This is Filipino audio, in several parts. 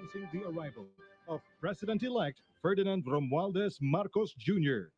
announcing the arrival of President-elect Ferdinand Romualdez Marcos Jr.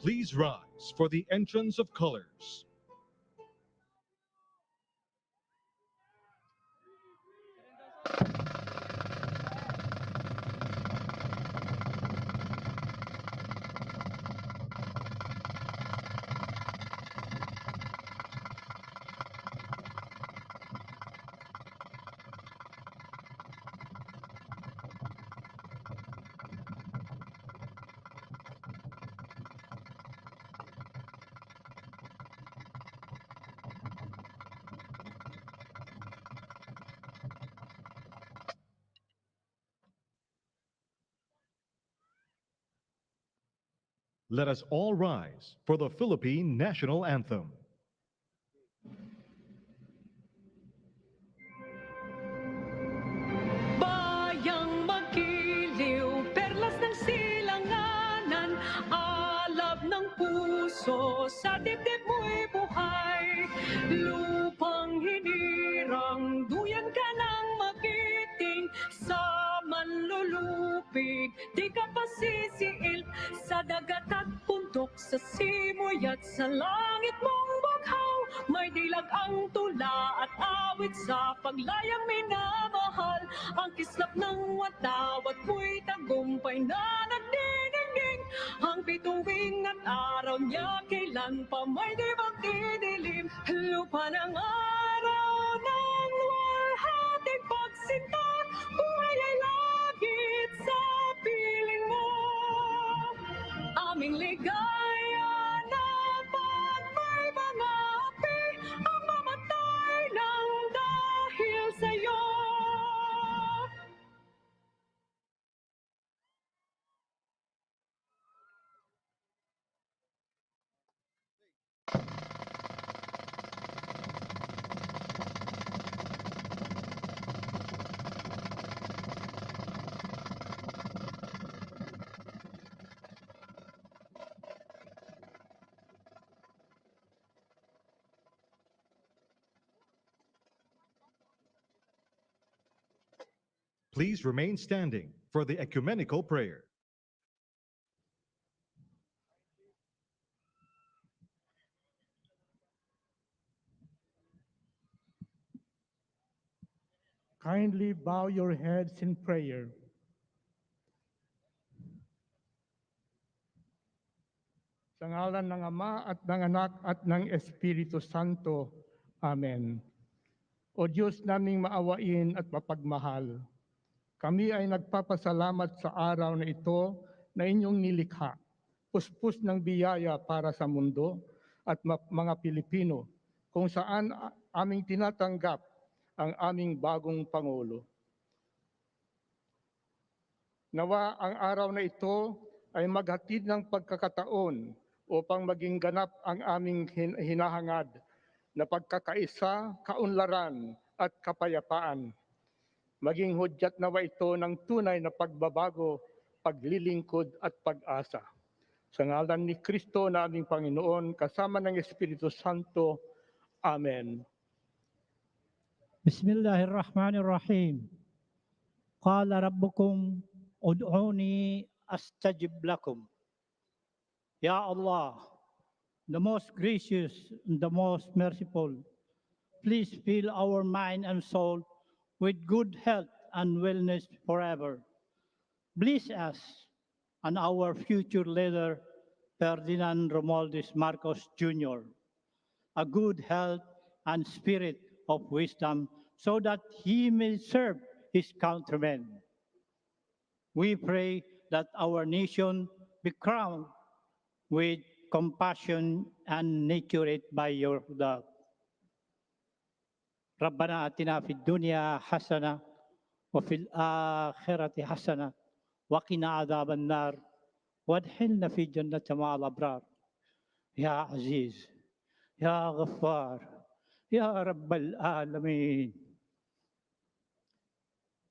Please rise for the entrance of colors. Let us all rise for the Philippine National Anthem. Bayang magiliw, perlas ng silanganan, alab ng puso, sa dibdib mo'y buhay. Lupang hinirang, duyan ka ng magiting, sa manlulupig, di ka pasisiil, sa dagat at bundok, sa simoy at sa langit mong baghaw, may dilag ang tula at awit sa paglayang minamahal. Ang kislap ng watawat mo'y tagumpay na nagdidingding. Ang bituing at araw niya kailan pa may di magdidilim. Lupa ng araw ng walhating pagsinta, buhay ay langit sa piling mo. Aming ligaya na pag may mga api, ang mamatay ng dahil sa'yo. Please remain standing for the ecumenical prayer. Kindly bow your heads in prayer. Sa ngalan ng Ama at ng Anak at ng Espiritu Santo. Amen. O Diyos naming maawain at mapagmahal, kami ay nagpapasalamat sa araw na ito na inyong nilikha puspos ng biyaya para sa mundo at mga Pilipino, kung saan aming tinatanggap ang aming bagong Pangulo. Nawa ang araw na ito ay maghatid ng pagkakataon upang maging ganap ang aming hinahangad na pagkakaisa, kaunlaran at kapayapaan. Maging hudyat nawa ito ng tunay na pagbabago, paglilingkod at pag-asa. Sa ngalan ni Kristo na aming Panginoon, kasama ng Espiritu Santo. Amen. Bismillahirrahmanirrahim. Qala rabbukum ud'uni astajib lakum. Ya Allah, the most gracious and the most merciful, please fill our mind and soul with good health and wellness forever. Bless us and our future leader, Ferdinand Romualdez Marcos Jr., a good health and spirit of wisdom so that he may serve his countrymen. We pray that our nation be crowned with compassion and nurtured by your love. ربنا آتنا في الدنيا حسنة وفي الآخرة حسنة وقنا عذاب النار وادخلنا في جنة مع الأبرار يا عزيز يا غفار يا رب العالمين.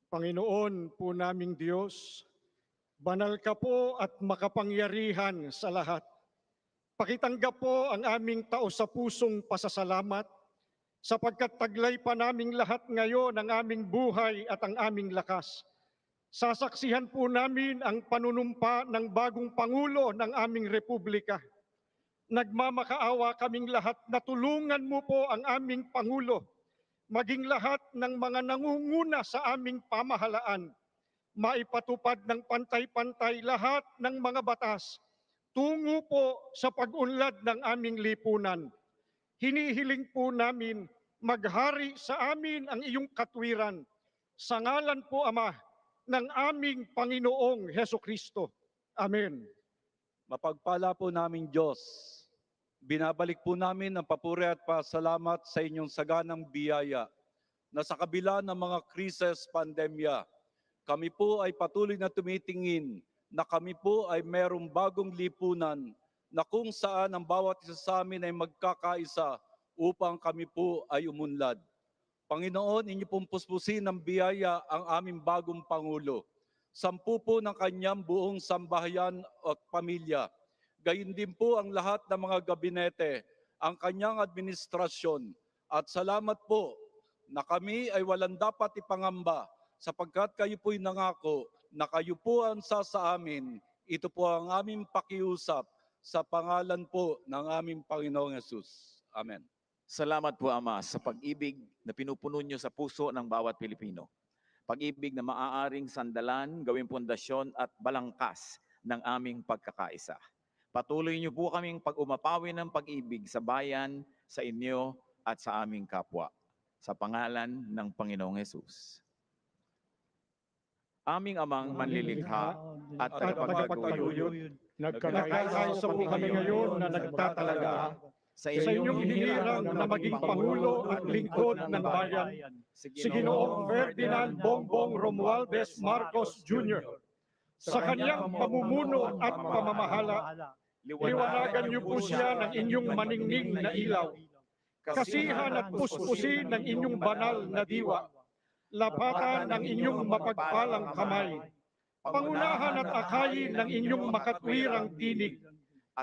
Panginoon po naming Diyos, banal ka po at makapangyarihan sa lahat. Pakitanggap po ang aming taos-sa-pusong pasasalamat sapagkat taglay pa naming lahat ngayon ang aming buhay at ang aming lakas. Sasaksihan po namin ang panunumpa ng bagong Pangulo ng aming Republika. Nagmamakaawa kaming lahat na tulungan mo po ang aming Pangulo, maging lahat ng mga nangunguna sa aming pamahalaan, maipatupad ng pantay-pantay lahat ng mga batas, tungo po sa pag-unlad ng aming lipunan. Hinihiling po namin maghari sa amin ang iyong katwiran. Sa ngalan po, Ama, ng aming Panginoong Hesukristo. Amen. Mapagpala po namin Diyos, binabalik po namin ang papuri at pasalamat sa inyong saganang biyaya na sa kabila ng mga krisis, pandemya, kami po ay patuloy na tumitingin na kami po ay merong bagong lipunan na kung saan ang bawat isa sa amin ay magkakaisa upang kami po ay umunlad. Panginoon, inyo pong puspusin ng biyaya ang aming bagong Pangulo. 10 po ng kanyang buong sambahayan at pamilya. Gayon din po ang lahat ng mga gabinete, ang kanyang administrasyon. At salamat po na kami ay walang dapat ipangamba sapagkat kayo po'y nangako na kayo po ang sa amin. Ito po ang aming pakiusap sa pangalan po ng aming Panginoong Hesus. Amen. Salamat po, Ama, sa pag-ibig na pinupuno niyo sa puso ng bawat Pilipino. Pag-ibig na maaaring sandalan, gawing pundasyon at balangkas ng aming pagkakaisa. Patuloy niyo po kaming pag-umapawi ng pag-ibig sa bayan, sa inyo at sa aming kapwa. Sa pangalan ng Panginoong Hesus. Aming Amang manlilikha at tagapagtaguyod, Nagkakaisa po kami ngayon na nagtatalaga sa inyong hinirang na maging Pangulo at lingkod ng bayan, si Ginoong Ferdinand Bongbong Romualdez Marcos Jr. Sa kanyang pamumuno at pamamahala, liwanagan niyo po siya ng inyong maningning na ilaw, kasihan at puspusin ng inyong banal na diwa, lapatan ng inyong mapagpalang kamay, pangunahan at akayin ng inyong makatwirang tinig,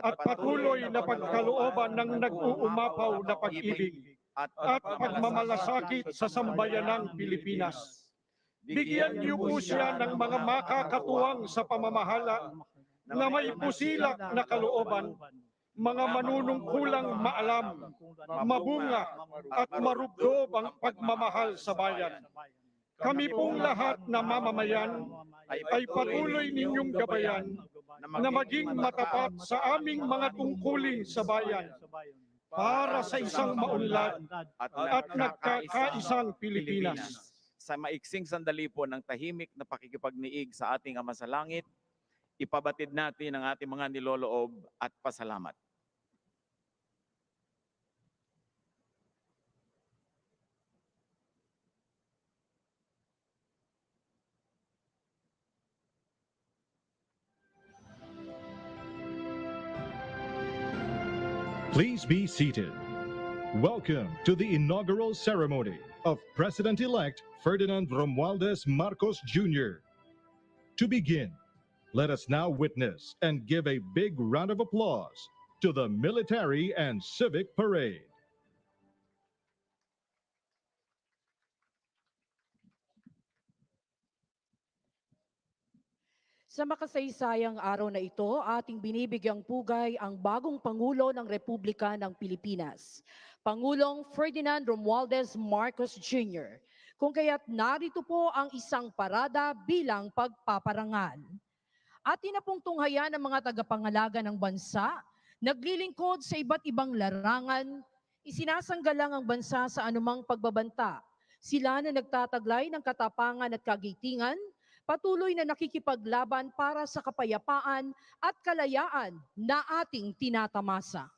at patuloy na pagkalooban ng nag-uumapaw na pag-ibig at pagmamalasakit sa sambayanang Pilipinas. Bigyan niyo po siya ng mga makakatuwang sa pamamahala na may pusilak na kalooban, mga manunungkulang maalam, mabunga at marubdob ang pagmamahal sa bayan. Kami pong lahat na mamamayan ay patuloy ninyong gabayan na maging matapat sa aming mga tungkulin sa bayan para sa isang maunlad at nagkakaisang Pilipinas. Sa maiksing sandali po ng tahimik na pakikipagniig sa ating Ama sa Langit, Ipabatid natin ang ating mga niloloob at pasalamat. Please be seated. Welcome to the inaugural ceremony of President-elect Ferdinand Romualdez Marcos Jr. To begin, let us now witness and give a big round of applause to the military and civic parade. Sa makasaysayang araw na ito, ating binibigyang pugay ang bagong Pangulo ng Republika ng Pilipinas, Pangulong Ferdinand Romualdez Marcos Jr. Kung kaya't narito po ang isang parada bilang pagpaparangal. Atin na pong tunghayan ng mga tagapangalaga ng bansa, naglilingkod sa iba't ibang larangan, isinasanggalang ang bansa sa anumang pagbabanta. Sila na nagtataglay ng katapangan at kagitingan, patuloy na nakikipaglaban para sa kapayapaan at kalayaan na ating tinatamasa.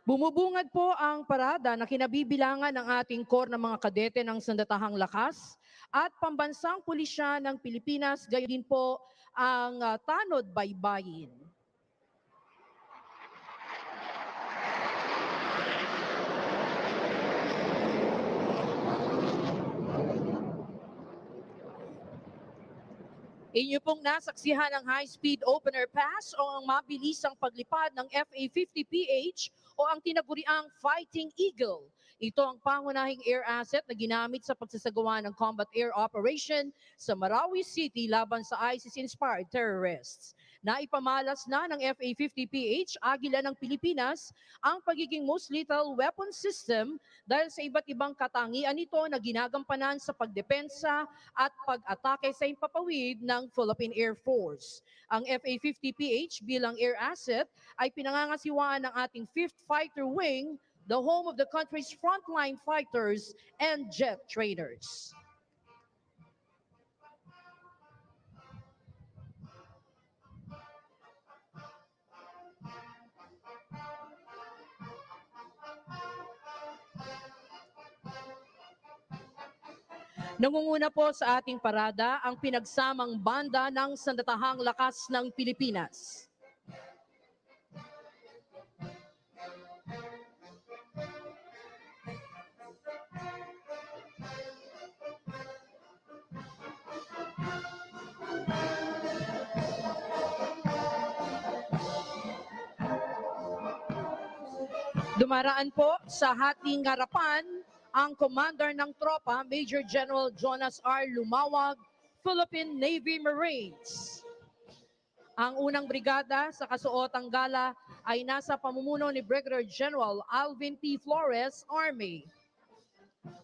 Bumubungad po ang parada na kinabibilangan ng ating core ng mga kadete ng Sandatahang Lakas at Pambansang Pulisya ng Pilipinas, gayon din po ang Tanod Baybayin. Inyo pong nasaksihan ang high-speed opener pass o ang mabilisang paglipad ng FA-50PH o ang tinaguriang Fighting Eagle. Ito ang pangunahing air asset na ginamit sa pagsasagawa ng combat air operation sa Marawi City laban sa ISIS-inspired terrorists. Naipamalas na ng FA-50PH, Agila ng Pilipinas, ang pagiging most lethal weapon system dahil sa iba't ibang katangian nito na ginagampanan sa pagdepensa at pag-atake sa himpapawid ng Philippine Air Force. Ang FA-50PH bilang air asset ay pinangangasiwaan ng ating 5th Fighter Wing, the home of the country's frontline fighters and jet trainers. Nangunguna po sa ating parada ang pinagsamang banda ng Sandatahang Lakas ng Pilipinas. Dumaraan po sa hating harapan ang commander ng tropa, Major General Jonas R. Lumawag, Philippine Navy Marines. Ang unang brigada sa kasuotang gala ay nasa pamumuno ni Brigadier General Alvin P. Flores, Army.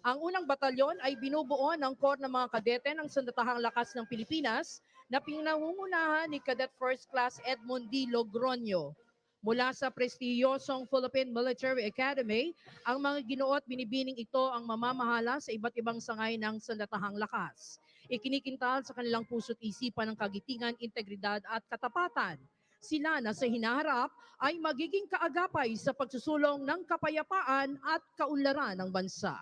Ang unang batalyon ay binubuo ng Corps ng mga kadete ng Sandatahang Lakas ng Pilipinas na pinangungunahan ni Cadet First Class Edmond D. Logroño. Mula sa prestiyosong Philippine Military Academy, ang mga ginoo at binibining ito ang mamamahala sa iba't ibang sangay ng Sandatahang Lakas. Ikinikintal sa kanilang puso't isipan ng kagitingan, integridad at katapatan. Sila na sa hinaharap ay magiging kaagapay sa pagsusulong ng kapayapaan at kaunlaran ng bansa.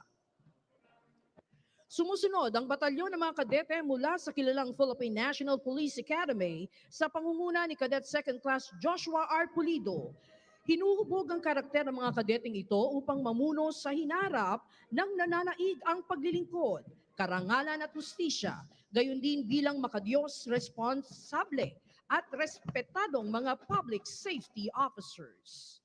Sumusunod ang batalyon ng mga kadete mula sa kilalang Philippine National Police Academy sa pangunguna ni Cadet Second Class Joshua R. Pulido. Hinuhubog ang karakter ng mga kadeteng ito upang mamuno sa hinarap ng nananaig ang paglilingkod, karangalan at hustisya, gayon din bilang makadiyos, responsable at respetadong mga public safety officers.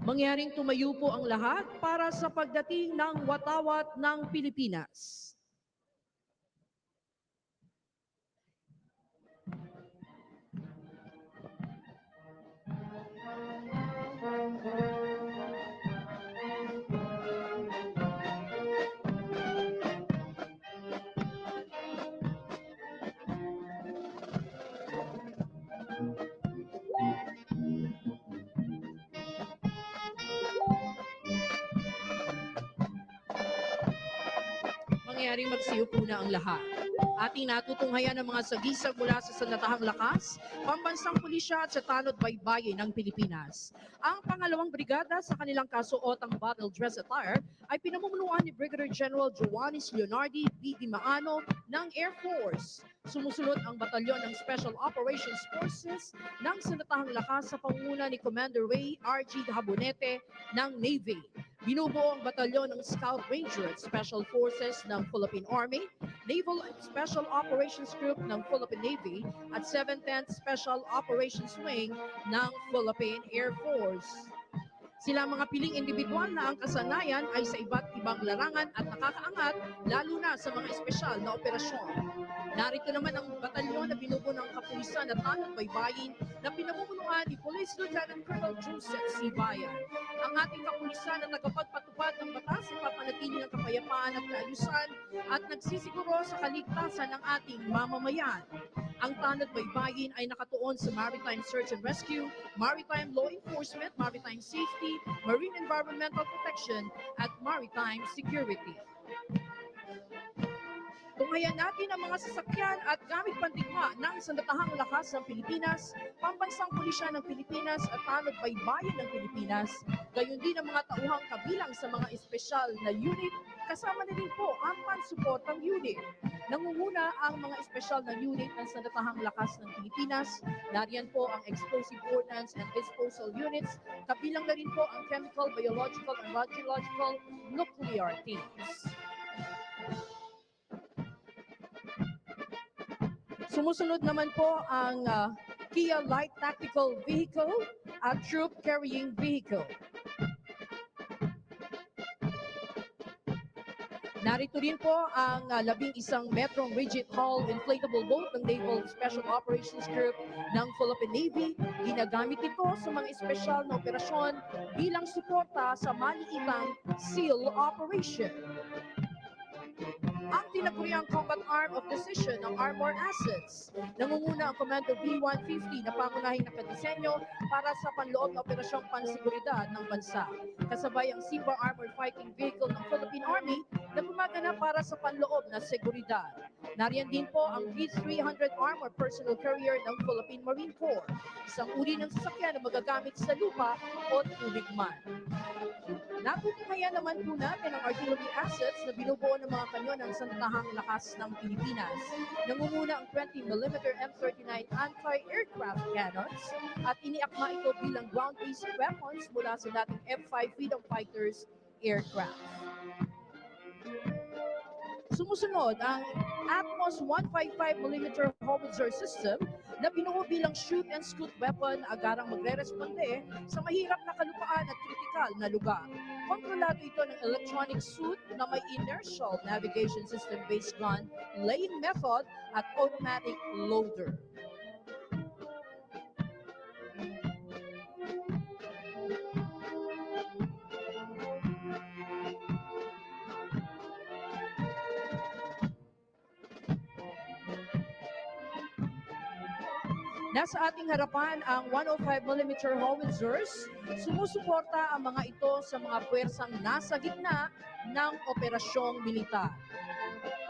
Mangyaring tumayo po ang lahat para sa pagdating ng watawat ng Pilipinas. mangyayaring magsiupo na ang lahat. Ating natutunghayan ang mga sagisag mula sa Sandatahang Lakas, Pambansang Pulisya at sa Tanod Baybayin ng Pilipinas. Ang pangalawang brigada sa kanilang kasuotang battle dress attire ay pinamumunuan ni Brigadier General Joanis Leonardi B. Di Maano ng Air Force. Sumusunod ang batalyon ng Special Operations Forces ng Sandatahang Lakas sa pangunguna ni Commander Ray R.G. Habonete ng Navy. Binubuo ang batalyon ng Scout Ranger at Special Forces ng Philippine Army, Naval Special Operations Group ng Philippine Navy at 7th Special Operations Wing ng Philippine Air Force. Sila mga piling individual na ang kasanayan ay sa iba't ibang larangan at nakakaangat lalo na sa mga espesyal na operasyon. Narito naman ang batalyon na binubuo ng kapulisan at Tanod Baybayin na pinamumunuan ni Police Lieutenant Colonel Joseph C. Bayan. Ang ating kapulisan na tagapagpatupad ng batas sa papanatili ng kapayapaan at kaayusan at nagsisiguro sa kaligtasan ng ating mamamayan. Ang Tanod Baybayin ay nakatuon sa Maritime Search and Rescue, Maritime Law Enforcement, Maritime Safety, Marine Environmental Protection, at Maritime Security. Tunghayan natin ang mga sasakyan at gamit pandigma ng Sandatahang Lakas ng Pilipinas, Pambansang Pulisya ng Pilipinas at Tanod Baybayin ng Pilipinas, gayon din ang mga tauhang kabilang sa mga espesyal na unit, kasama na rin po ang pansuportang unit. Nangunguna ang mga espesyal na unit ng Sandatahang Lakas ng Pilipinas. Nariyan po ang Explosive Ordnance and Disposal Units, kabilang na rin po ang Chemical, Biological, and Radiological Nuclear Teams. Sumusunod naman po ang Kia Light Tactical Vehicle at Troop Carrying Vehicle. Narito rin po ang 11 Metrong Rigid Hull Inflatable Boat ng Naval Special Operations Group ng Philippine Navy. Ginagamit ito sa mga espesyal na operasyon bilang suporta sa maliitang SEAL operation. Ang tinaguriang combat arm of decision ng Armor Assets. Nangunguna ang Commando V-150 na pangunahing nakadisenyo para sa panloob na operasyong pansiguridad ng bansa. Kasabay ang SIBA Armored Fighting Vehicle ng Philippine Army na gumaganap para sa panloob na seguridad. Nariyan din po ang V-300 Armored Personnel Carrier ng Philippine Marine Corps, isang uri ng sasakyan na magagamit sa lupa o tubig man. Natutunghayan naman po natin ang artillery assets na binubuo ng mga kanyon ng Sandatahang Lakas ng Pilipinas. Nangunguna ang 20mm M39 anti-aircraft cannons at iniakma ito bilang ground-based weapons mula sa dating F-5 Freedom Fighters aircraft. Sumusunod ang Atmos 155mm howitzer system na binuo bilang shoot-and-scoot weapon na agarang magre-responde sa mahirap na kalupaan at kritikal na lugar. Kontrolado ito ng electronic suit na may inertial navigation system-based gun, laying method at automatic loader. Nasa ating harapan ang 105mm howitzers. Sumusuporta ang mga ito sa mga puwersang nasa gitna ng operasyong militar.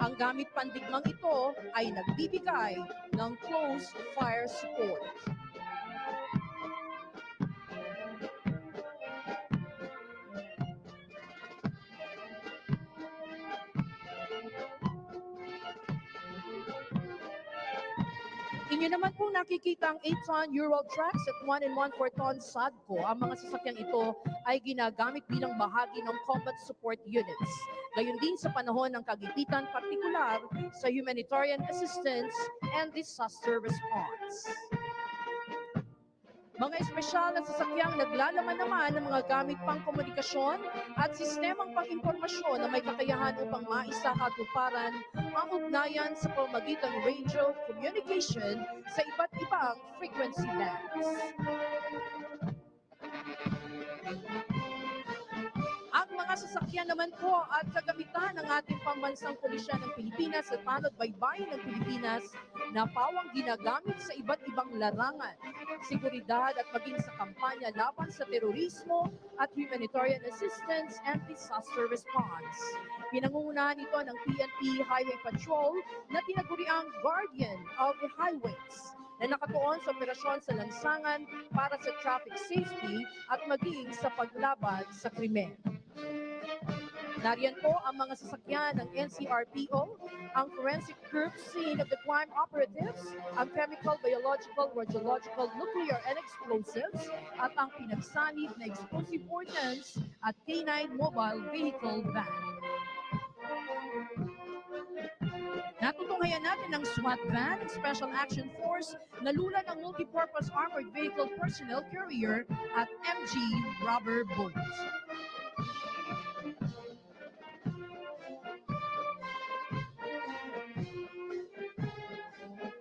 Ang gamit pandigmang ito ay nagbibigay ng close fire support. Inyo naman po nakikita ang 8-ton Ural trucks at 1 and 1/4 ton Sadco. Ang mga sasakyang ito ay ginagamit bilang bahagi ng combat support units. Gayon din sa panahon ng kagipitan, partikular sa humanitarian assistance and disaster response. Mga espesyal na sasakyang naglalaman naman ng mga gamit pang komunikasyon at sistemang pang-impormasyon na may kakayahan upang maisakatuparan ang ugnayan sa pamamagitan ng radio communication sa iba't ibang frequency bands. Ang mga sasakyan naman po at kagamitan ng ating pambansang pulisya ng Pilipinas at Tanod Baybayin ng Pilipinas na pawang ginagamit sa iba't ibang ibang larangan, seguridad at maging sa kampanya laban sa terorismo at humanitarian assistance and disaster response. Pinangungunahan ito ng PNP Highway Patrol na tinaguriang Guardian of the Highways na nakatuon sa operasyon sa lansangan para sa traffic safety at maging sa paglaban sa krimen. Nariyan po ang mga sasakyan ng NCRPO, ang forensic group scene of the crime operatives, ang chemical, biological, radiological, nuclear, and explosives, at ang pinagsanib na explosive ordnance at K9 mobile vehicle van. Natutunghayan natin ang SWAT van, Special Action Force, na lula ng Multipurpose Armored Vehicle Personnel Carrier at MG Rubber Boat.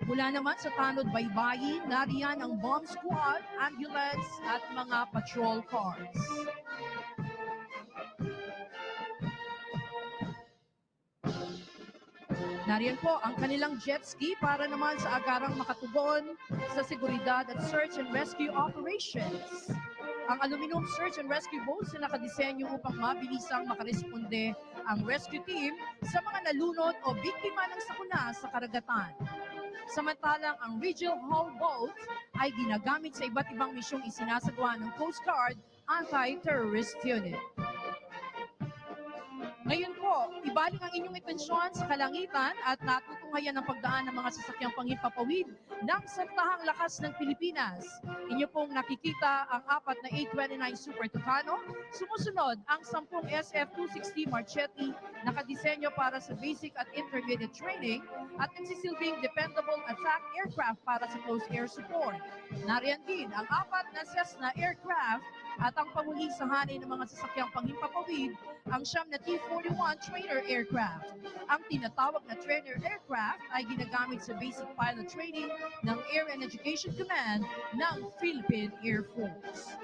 Mula naman sa Tanod Baybayin, nariyan ang bomb squad, ambulance at mga patrol cars. Nariyan po ang kanilang jet ski para naman sa agarang makatugon sa seguridad at search and rescue operations. Ang aluminum search and rescue boats na nakadisenyo upang mabilisang makaresponde ang rescue team sa mga nalunod o biktima ng sakuna sa karagatan. Samantalang ang Regional Hull Boat ay ginagamit sa iba't ibang misyong isinasagawa ng Coast Guard Anti-Terrorist Unit. Ngayon po, ibaling ang inyong atensyon sa kalangitan at natutunghayan ang pagdaan ng mga sasakyang panghimpapawid ng Santahang Lakas ng Pilipinas. Inyo pong nakikita ang 4 na A29 Super Tucano, sumusunod ang 10 SF-260 Marchetti nakadisenyo para sa basic at intermediate training at nagsisilbing dependable attack aircraft para sa close air support. Nariyan din ang 4 na Cessna aircraft at ang panguli sa hanay ng mga sasakyang panghimpapawid, ang 9 na T-41 trainer aircraft. Ang tinatawag na trainer aircraft ay ginagamit sa basic pilot training ng Air and Education Command ng Philippine Air Force.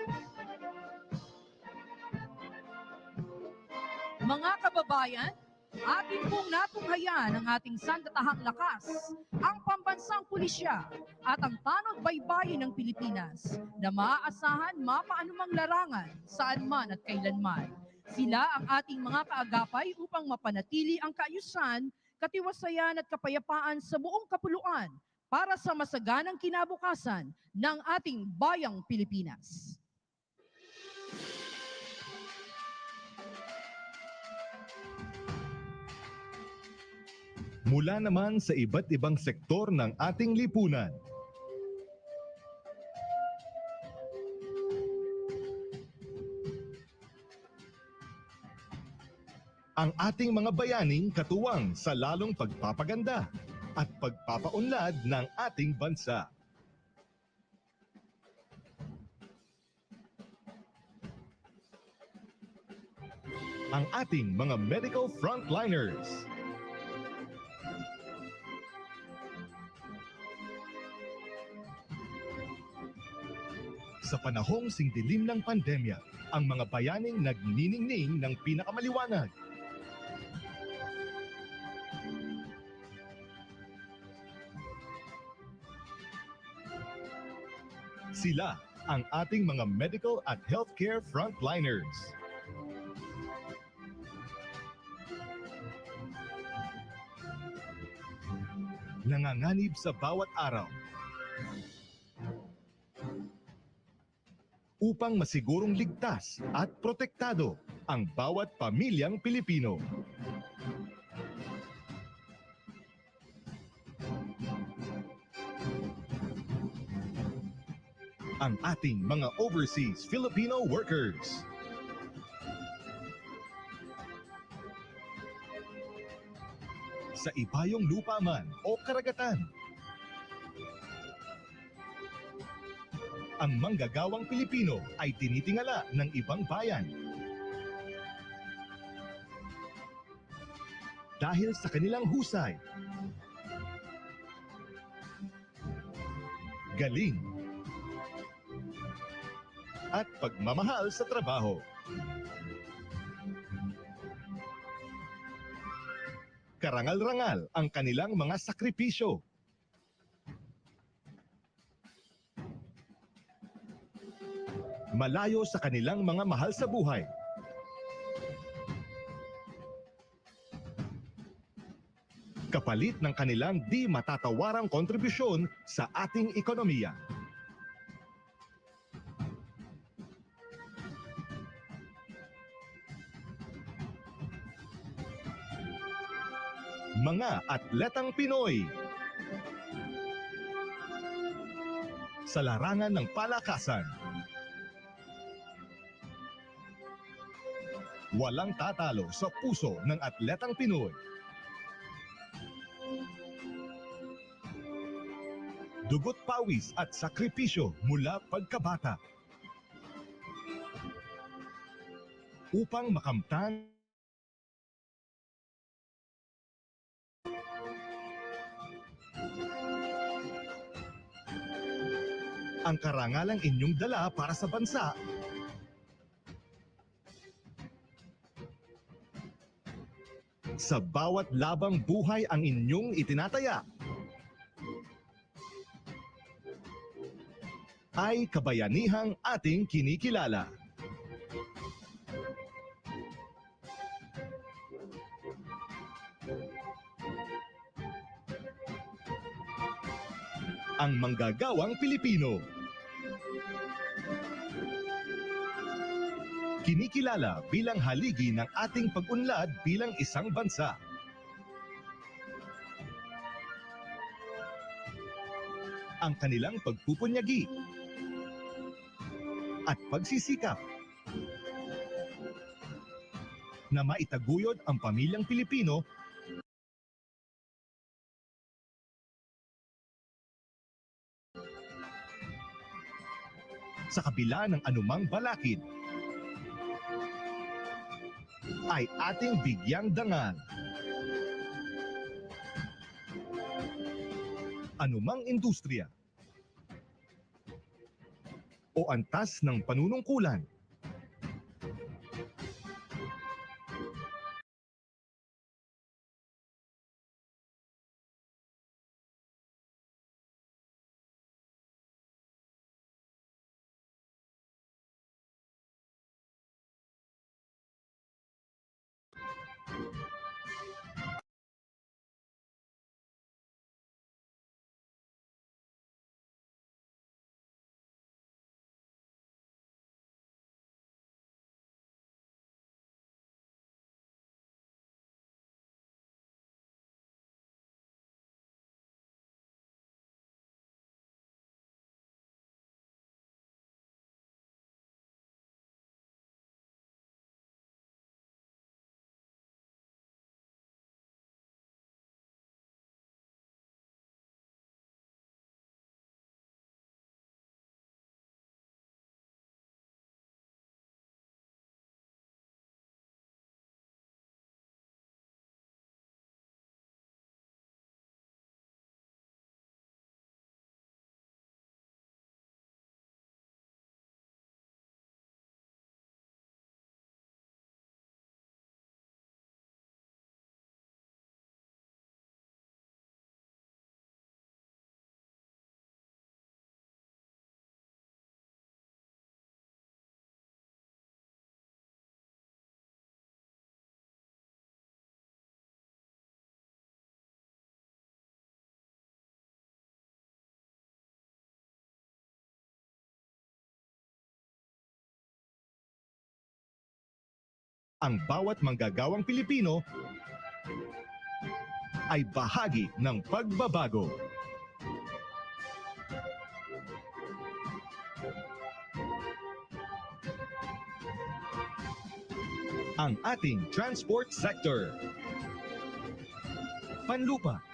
Mga kababayan, atin pong natunghayan ang ating sandatahang lakas, ang pambansang pulisya at ang tanod baybayin ng Pilipinas na maaasahan mapaanumang larangan saan man at kailanman. Sila ang ating mga kaagapay upang mapanatili ang kaayusan, katiwasayan at kapayapaan sa buong kapuluan para sa masaganang kinabukasan ng ating bayang Pilipinas. Mula naman sa iba't ibang sektor ng ating lipunan. Ang ating mga bayaning katuwang sa lalong pagpapaganda at pagpapaunlad ng ating bansa. Ang ating mga medical frontliners. Sa panahong singdilim ng pandemya, ang mga bayaning nagniningning ng pinakamaliwanag. Sila ang ating mga medical at healthcare frontliners. Nanganganib sa bawat araw upang masigurong ligtas at protektado ang bawat pamilyang Pilipino. Ang ating mga overseas Filipino workers. Sa ibayong lupa man o karagatan, ang manggagawang Pilipino ay tinitingala ng ibang bayan. Dahil sa kanilang husay, galing, at pagmamahal sa trabaho. Karangal-rangal ang kanilang mga sakripisyo. malayo sa kanilang mga mahal sa buhay. Kapalit ng kanilang di matatawarang kontribusyon sa ating ekonomiya. Mga atletang Pinoy sa larangan ng palakasan. Walang tatalo sa puso ng atletang Pinoy. Dugot pawis at sakripisyo mula pagkabata upang makamtan ang karangalang inyong dala para sa bansa. Sa bawat labang buhay ang inyong itinataya, ay kabayanihang ating kinikilala. Ang manggagawang Pilipino. Kinikilala bilang haligi ng ating pag-unlad bilang isang bansa. Ang kanilang pagpupunyagi at pagsisikap na maitaguyod ang pamilyang Pilipino sa kabila ng anumang balakid ay ating bigyang dangal. Anumang industriya o antas ng panunungkulan, ang bawat manggagawang Pilipino ay bahagi ng pagbabago. Ang ating transport sector. Panlupa.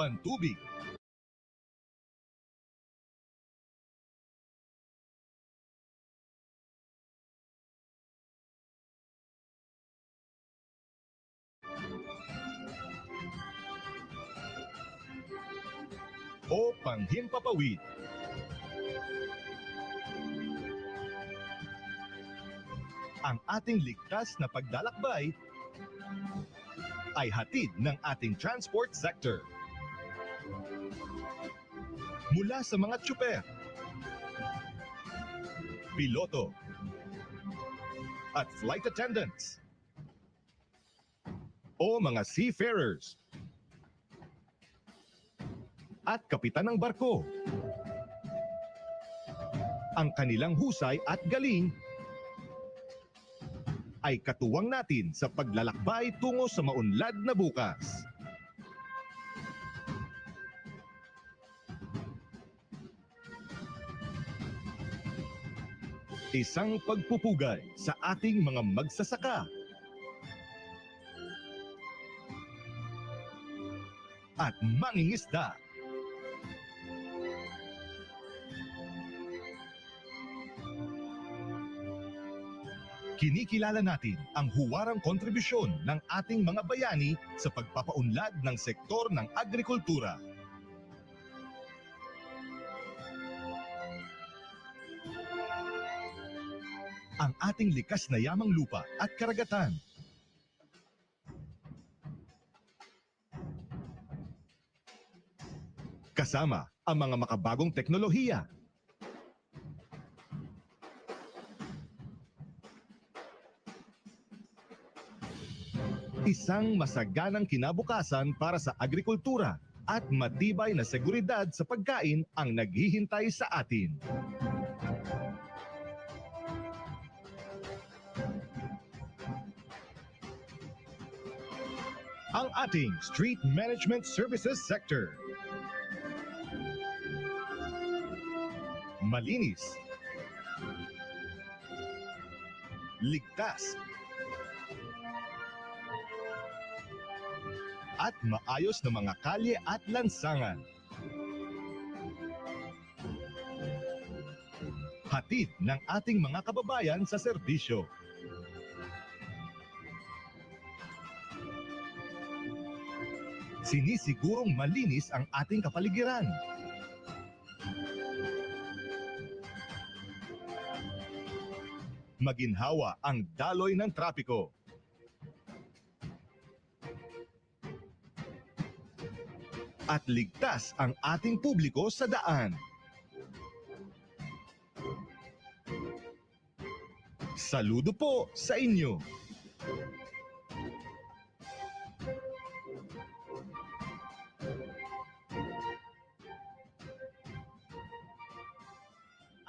Pantubig. o panghimpapawid. Ang ating ligtas na paglalakbay ay hatid ng ating transport sector. Mula sa mga tsuper, piloto, at flight attendants, o mga seafarers, at kapitan ng barko. Ang kanilang husay at galing ay katuwang natin sa paglalakbay tungo sa maunlad na bukas. Isang pagpupugay sa ating mga magsasaka at mangingisda. Kinikilala natin ang huwarang kontribusyon ng ating mga bayani sa pagpapaunlad ng sektor ng agrikultura. Ang ating likas na yamang lupa at karagatan. Kasama ang mga makabagong teknolohiya. Isang masaganang kinabukasan para sa agrikultura at matibay na seguridad sa pagkain ang naghihintay sa atin. Ang ating Street Management Services Sector. Malinis, ligtas, at maayos na mga kalye at lansangan. Hatid ng ating mga kababayan sa serbisyo. Sinisigurong malinis ang ating kapaligiran. Maginhawa ang daloy ng trapiko. At ligtas ang ating publiko sa daan. Saludo po sa inyo.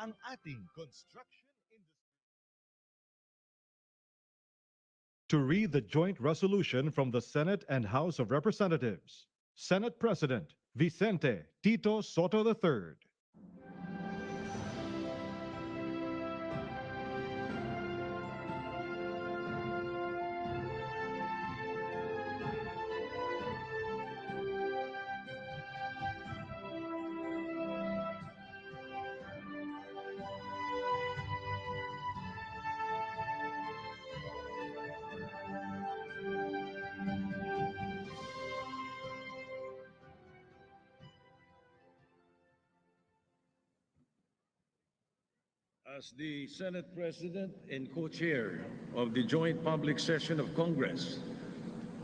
Ang ating construction industry. To read the joint resolution from the Senate and House of Representatives, Senate President Vicente Tito Soto III. As the Senate President and co-chair of the joint public session of Congress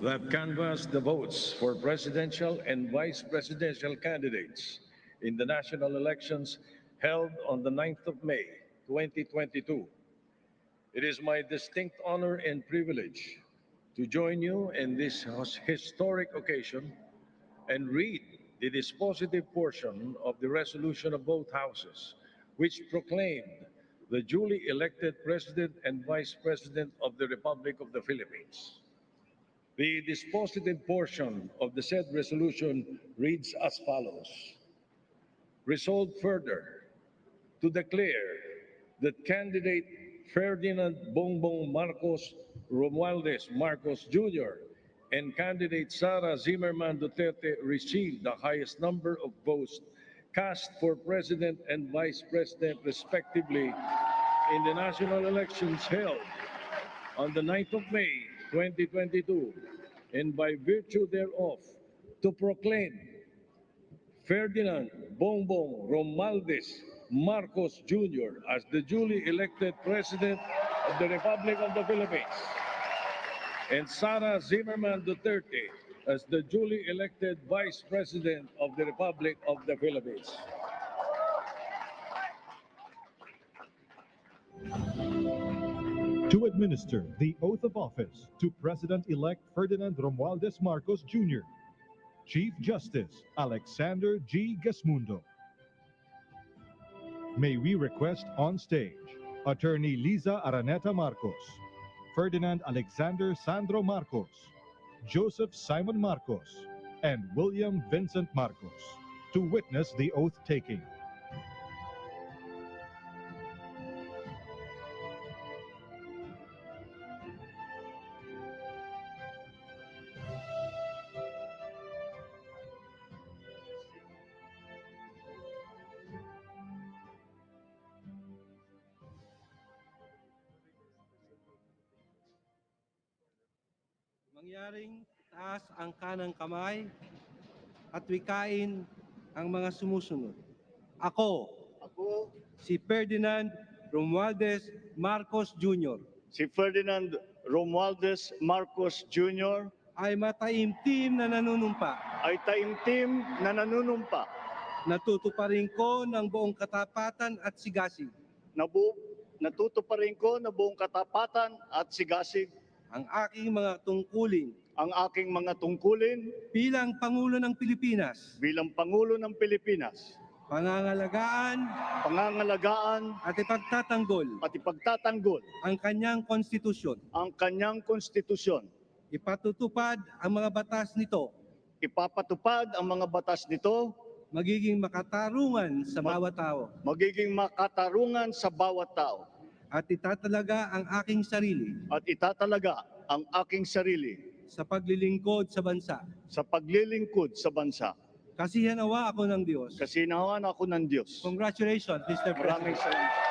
that canvassed the votes for presidential and vice presidential candidates in the national elections held on the 9th of May, 2022, it is my distinct honor and privilege to join you in this historic occasion and read the dispositive portion of the resolution of both houses, which proclaimed the duly elected President and Vice President of the Republic of the Philippines. The dispositive portion of the said resolution reads as follows. Resolved further to declare that candidate Ferdinand Bongbong Marcos Romualdez Marcos Jr. and candidate Sara Zimmerman Duterte received the highest number of votes cast for President and Vice President respectively in the national elections held on the 9th of May, 2022, and by virtue thereof, to proclaim Ferdinand Bongbong Romualdez Marcos Jr. as the duly elected President of the Republic of the Philippines, and Sara Zimmerman Duterte as the duly elected Vice President of the Republic of the Philippines. To administer the oath of office to President-elect Ferdinand Romualdez Marcos Jr., Chief Justice Alexander G. Gasmundo. May we request on stage Attorney Liza Araneta Marcos, Ferdinand Alexander Sandro Marcos, Joseph Simon Marcos, and William Vincent Marcos to witness the oath-taking. Mangyaring taas ang kanang kamay at wikain ang mga sumusunod. Ako, si Ferdinand Romualdez Marcos Jr. Si Ferdinand Romualdez Marcos Jr. ay mataimtim na nanunumpa. Natutuparin ko ng buong katapatan at sigasig Natutuparin ko na buong katapatan at sigasig ang aking mga tungkulin bilang Pangulo ng Pilipinas, Pangulo ng Pilipinas, pangangalagaan at ipagtatanggol ang kanyang konstitusyon, ipatutupad ang mga batas nito, ipapatupad ang mga batas nito, magiging makatarungan sa bawat tao, at itatalaga ang aking sarili sa paglilingkod sa bansa. Kasihanawa ako ng Diyos. Congratulations, Mr. Maraming President. salamat.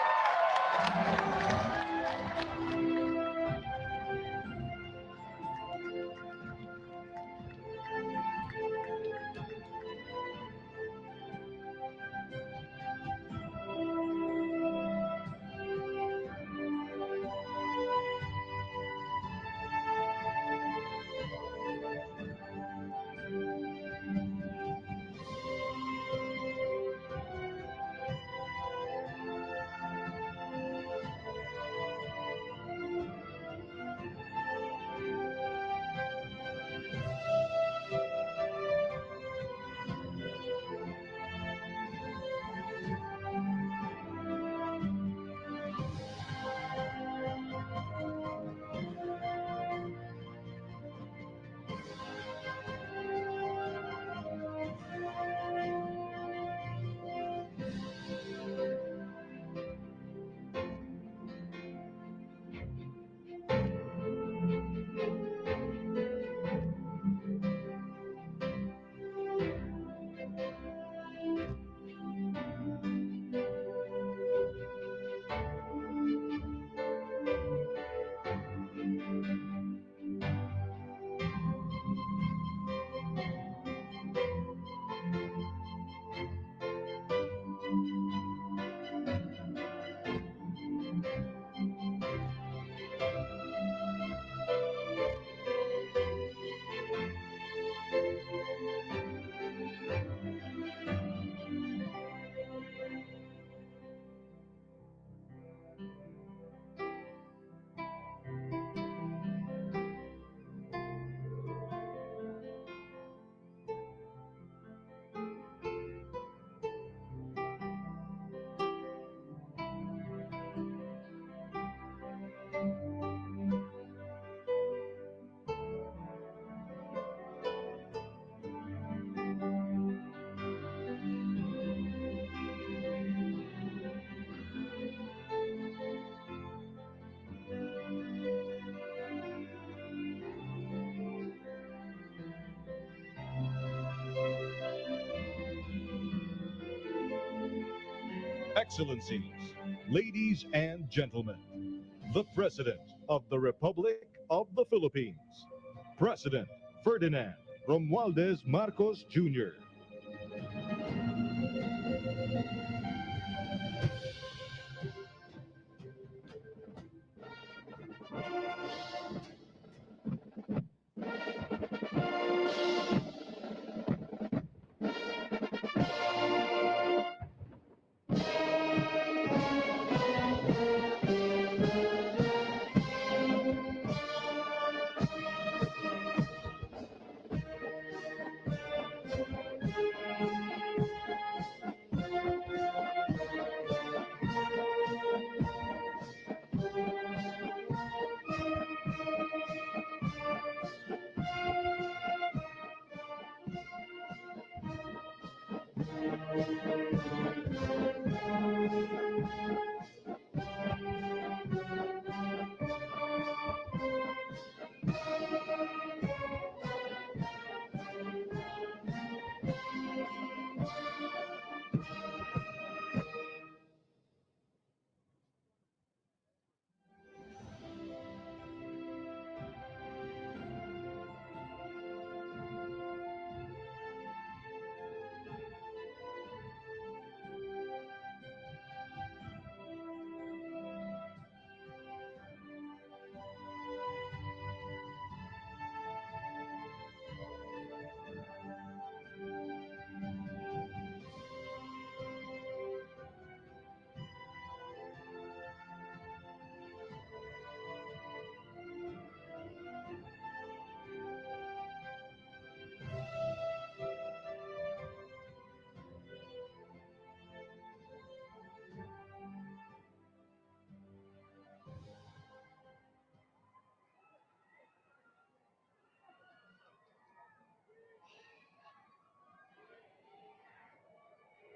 Excellencies, ladies and gentlemen, the President of the Republic of the Philippines, President Ferdinand Romualdez Marcos Jr.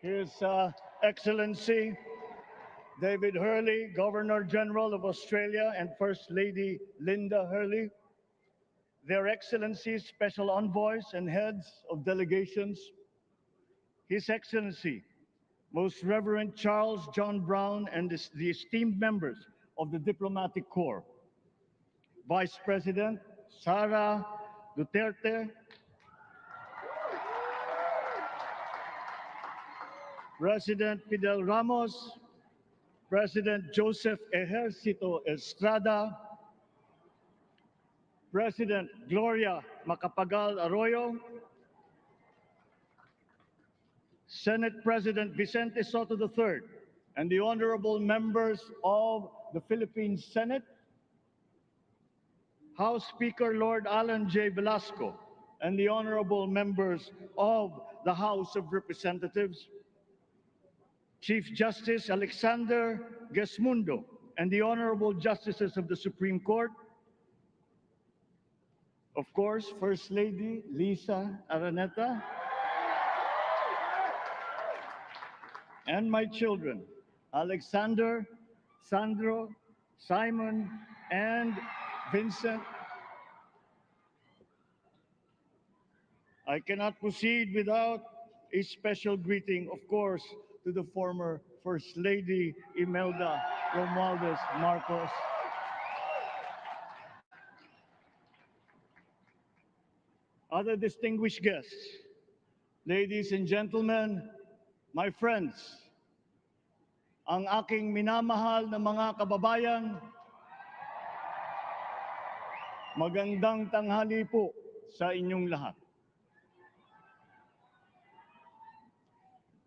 His Excellency David Hurley, Governor General of Australia, and First Lady Linda Hurley, Their Excellencies, Special Envoys, and Heads of Delegations, His Excellency, Most Reverend Charles John Brown, and the esteemed members of the Diplomatic Corps, Vice President Sara Duterte, President Fidel Ramos, President Joseph Ejercito Estrada, President Gloria Macapagal Arroyo, Senate President Vicente Soto III, and the honorable members of the Philippine Senate, House Speaker Lord Alan J. Velasco, and the honorable members of the House of Representatives, Chief Justice Alexander Gesmundo, and the honorable justices of the Supreme Court, of course, First Lady Lisa Araneta, and my children, Alexander, Sandro, Simon, and Vincent. I cannot proceed without a special greeting, of course, to the former First Lady Imelda Romualdez Marcos. Other distinguished guests, ladies and gentlemen, my friends, ang aking minamahal na mga kababayan, magandang tanghali po sa inyong lahat.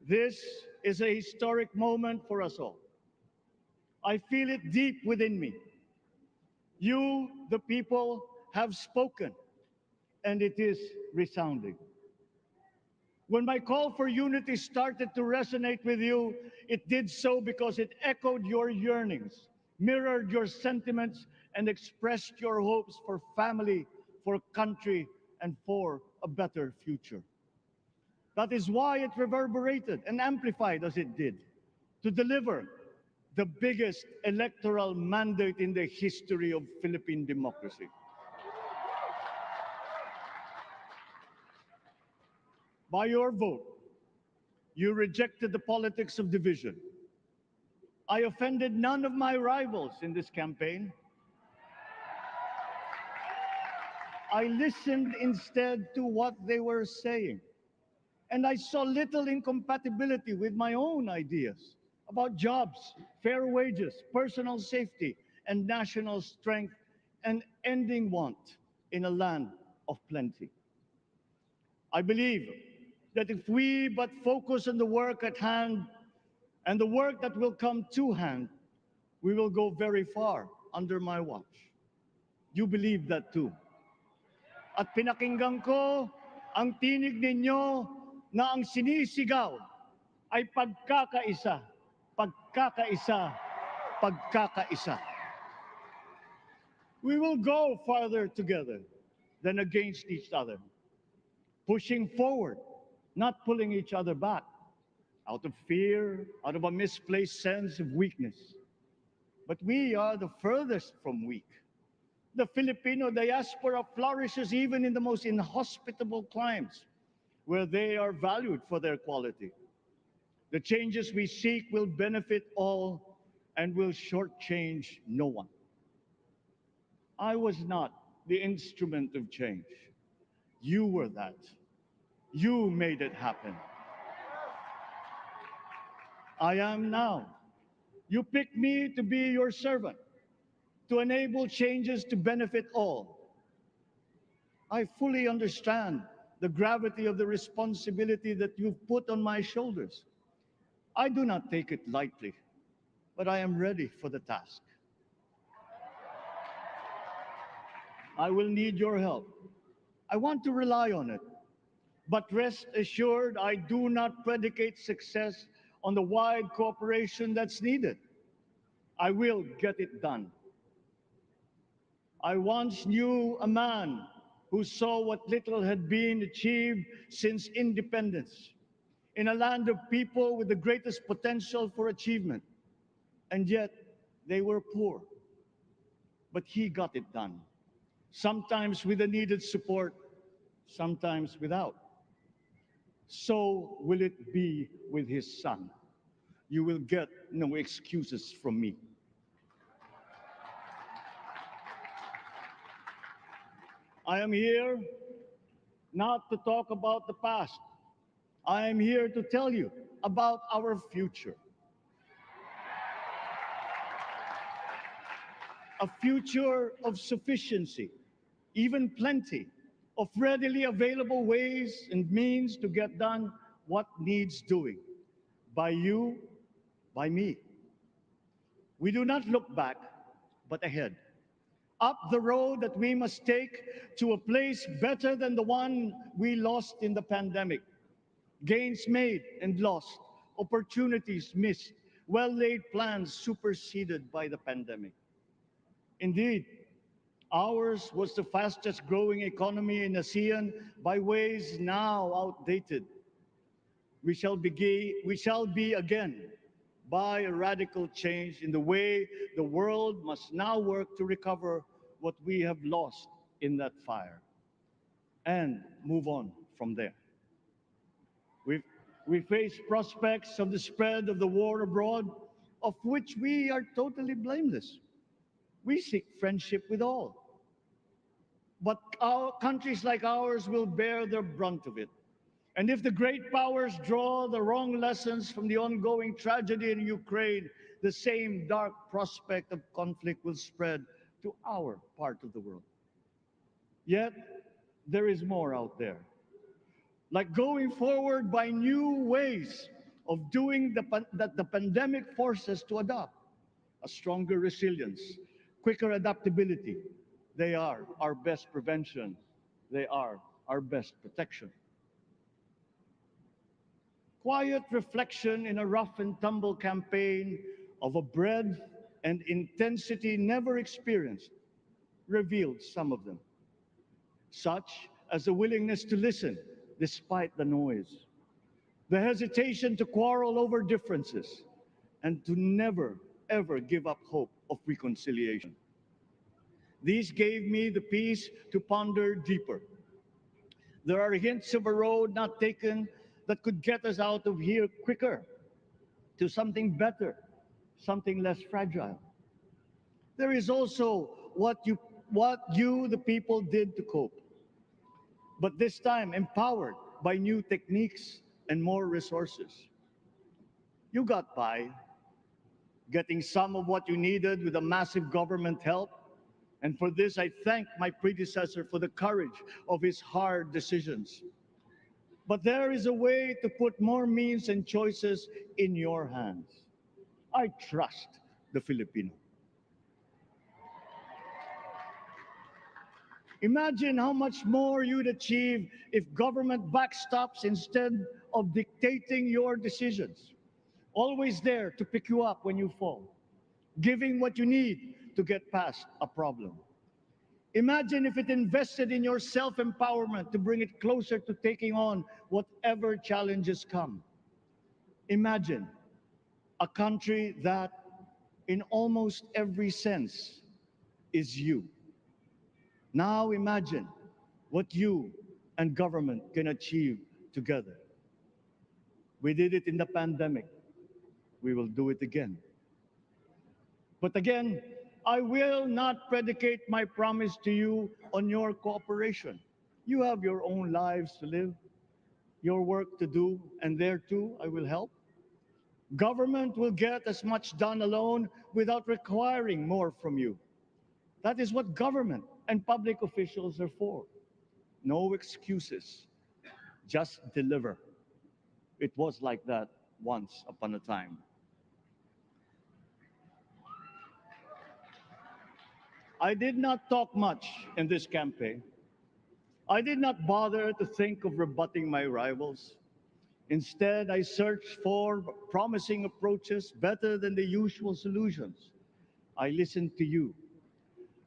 This is a historic moment for us all. I feel it deep within me. You, the people, have spoken, and it is resounding. When my call for unity started to resonate with you, it did so because it echoed your yearnings, mirrored your sentiments, and expressed your hopes for family, for country, and for a better future. That is why it reverberated and amplified as it did, to deliver the biggest electoral mandate in the history of Philippine democracy. By your vote, you rejected the politics of division. I offended none of my rivals in this campaign. I listened instead to what they were saying. And I saw little incompatibility with my own ideas about jobs, fair wages, personal safety, and national strength, and ending want in a land of plenty. I believe that if we but focus on the work at hand and the work that will come to hand, we will go very far under my watch. You believe that too. At pinakinggan ko ang tinig ninyo na ang sinisigaw ay pagkakaisa, pagkakaisa, pagkakaisa. We will go farther together than against each other, pushing forward, not pulling each other back, out of fear, out of a misplaced sense of weakness. But we are the furthest from weak. The Filipino diaspora flourishes even in the most inhospitable climes, where they are valued for their quality. The changes we seek will benefit all and will shortchange no one. I was not the instrument of change. You were that. You made it happen. I am now. You picked me to be your servant, to enable changes to benefit all. I fully understand the gravity of the responsibility that you've put on my shoulders. I do not take it lightly, but I am ready for the task. I will need your help. I want to rely on it. But rest assured, I do not predicate success on the wide cooperation that's needed. I will get it done. I once knew a man who saw what little had been achieved since independence in a land of people with the greatest potential for achievement, and yet they were poor. But he got it done, sometimes with the needed support, sometimes without. So will it be with his son. You will get no excuses from me. I am here not to talk about the past. I am here to tell you about our future. A future of sufficiency, even plenty, of readily available ways and means to get done what needs doing, by you, by me. We do not look back, but ahead, up the road that we must take to a place better than the one we lost in the pandemic. Gains made and lost, opportunities missed, well-laid plans superseded by the pandemic. Indeed, ours was the fastest growing economy in ASEAN by ways now outdated. We shall be again by a radical change in the way the world must now work to recover what we have lost in that fire and move on from there. We face prospects of the spread of the war abroad, of which we are totally blameless. We seek friendship with all. But countries like ours will bear the brunt of it. And if the great powers draw the wrong lessons from the ongoing tragedy in Ukraine, the same dark prospect of conflict will spread to our part of the world. Yet, there is more out there. Like going forward by new ways of doing that the pandemic forces to adopt. A stronger resilience, quicker adaptability. They are our best prevention. They are our best protection. Quiet reflection in a rough and tumble campaign of a breadth and intensity never experienced revealed some of them, such as the willingness to listen despite the noise, the hesitation to quarrel over differences, and to never, ever give up hope of reconciliation. These gave me the peace to ponder deeper. There are hints of a road not taken that could get us out of here quicker to something better, something less fragile. There is also what you, the people, did to cope, but this time empowered by new techniques and more resources. You got by, getting some of what you needed with a massive government help, and for this I thank my predecessor for the courage of his hard decisions. But there is a way to put more means and choices in your hands. I trust the Filipino. Imagine how much more you'd achieve if government backstops instead of dictating your decisions. Always there to pick you up when you fall, giving what you need to get past a problem. Imagine if it invested in your self-empowerment to bring it closer to taking on whatever challenges come. Imagine a country that, in almost every sense, is you. Now imagine what you and government can achieve together. We did it in the pandemic. We will do it again. But again, I will not predicate my promise to you on your cooperation. You have your own lives to live, your work to do, and there too I will help. Government will get as much done alone without requiring more from you. That is what government and public officials are for. No excuses, just deliver. It was like that once upon a time. I did not talk much in this campaign. I did not bother to think of rebutting my rivals. Instead, I searched for promising approaches better than the usual solutions. I listened to you.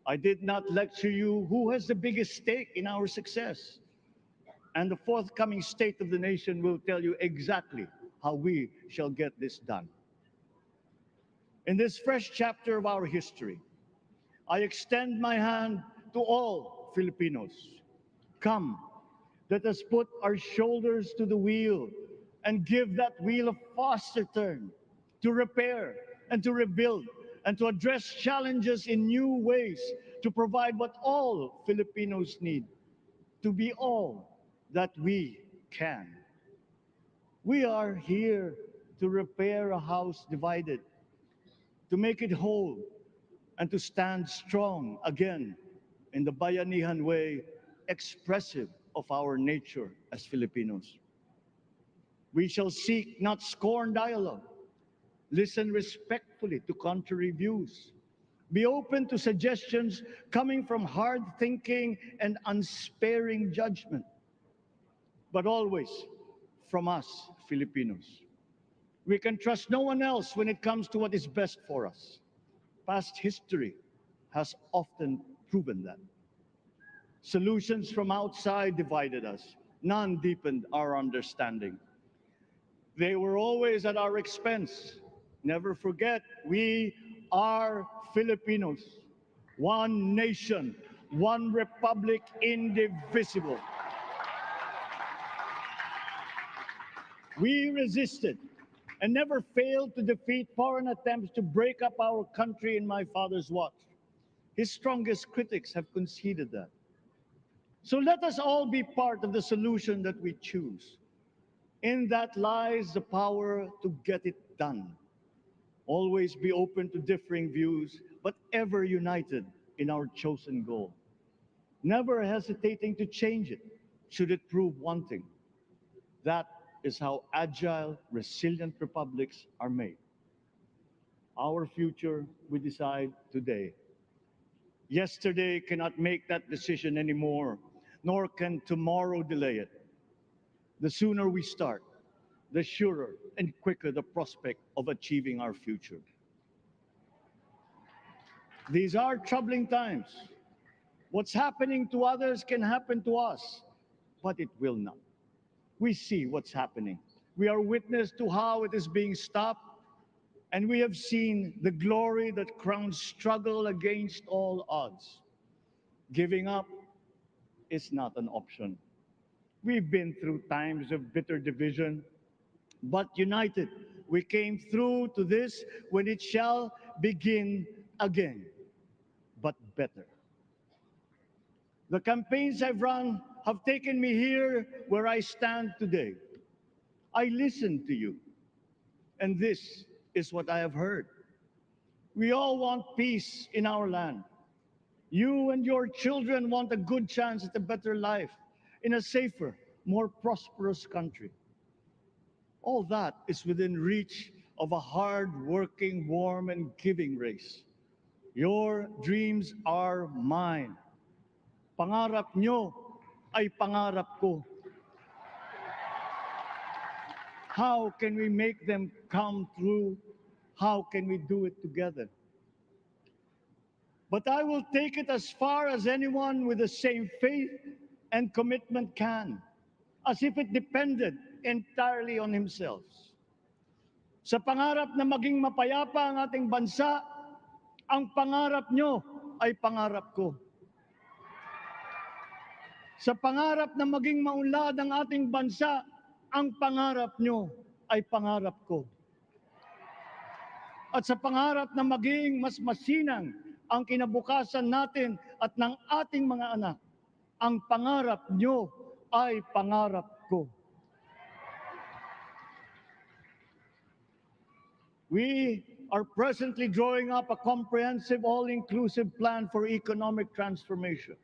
I did not lecture you who has the biggest stake in our success. And the forthcoming State of the Nation will tell you exactly how we shall get this done. In this fresh chapter of our history, I extend my hand to all Filipinos. Come, let us put our shoulders to the wheel and give that wheel a faster turn to repair and to rebuild and to address challenges in new ways, to provide what all Filipinos need, to be all that we can. We are here to repair a house divided, to make it whole, and to stand strong again in the Bayanihan way, expressive of our nature as Filipinos. We shall seek, not scorn, dialogue. Listen respectfully to contrary views. Be open to suggestions coming from hard thinking and unsparing judgment, but always from us, Filipinos. We can trust no one else when it comes to what is best for us. Past history has often proven that. Solutions from outside divided us. None deepened our understanding. They were always at our expense. Never forget, we are Filipinos. One nation, one republic, indivisible. We resisted and never failed to defeat foreign attempts to break up our country in my father's watch. His strongest critics have conceded that. So let us all be part of the solution that we choose. In that lies the power to get it done. Always be open to differing views, but ever united in our chosen goal. Never hesitating to change it, should it prove wanting. That is how agile, resilient republics are made. Our future we decide today. Yesterday cannot make that decision anymore, nor can tomorrow delay it. The sooner we start, the surer and quicker the prospect of achieving our future. These are troubling times. What's happening to others can happen to us, but it will not. We see what's happening. We are witness to how it is being stopped, and we have seen the glory that crowns struggle against all odds. Giving up is not an option. We've been through times of bitter division, but united, we came through to this when it shall begin again, but better. The campaigns I've run have taken me here where I stand today. I listened to you, and this is what I have heard. We all want peace in our land. You and your children want a good chance at a better life in a safer, more prosperous country. All that is within reach of a hard-working, warm, and giving race. Your dreams are mine. Pangarap nyo ay pangarap ko. How can we make them come true? How can we do it together? But I will take it as far as anyone with the same faith and commitment can, as if it depended entirely on himself. Sa pangarap na maging mapayapa ang ating bansa, ang pangarap nyo ay pangarap ko. Sa pangarap na maging maunlad ang ating bansa, ang pangarap nyo ay pangarap ko. At sa pangarap na maging mas masinang ang kinabukasan natin at ng ating mga anak, ang pangarap nyo ay pangarap ko. We are presently drawing up a comprehensive, all-inclusive plan for economic transformation.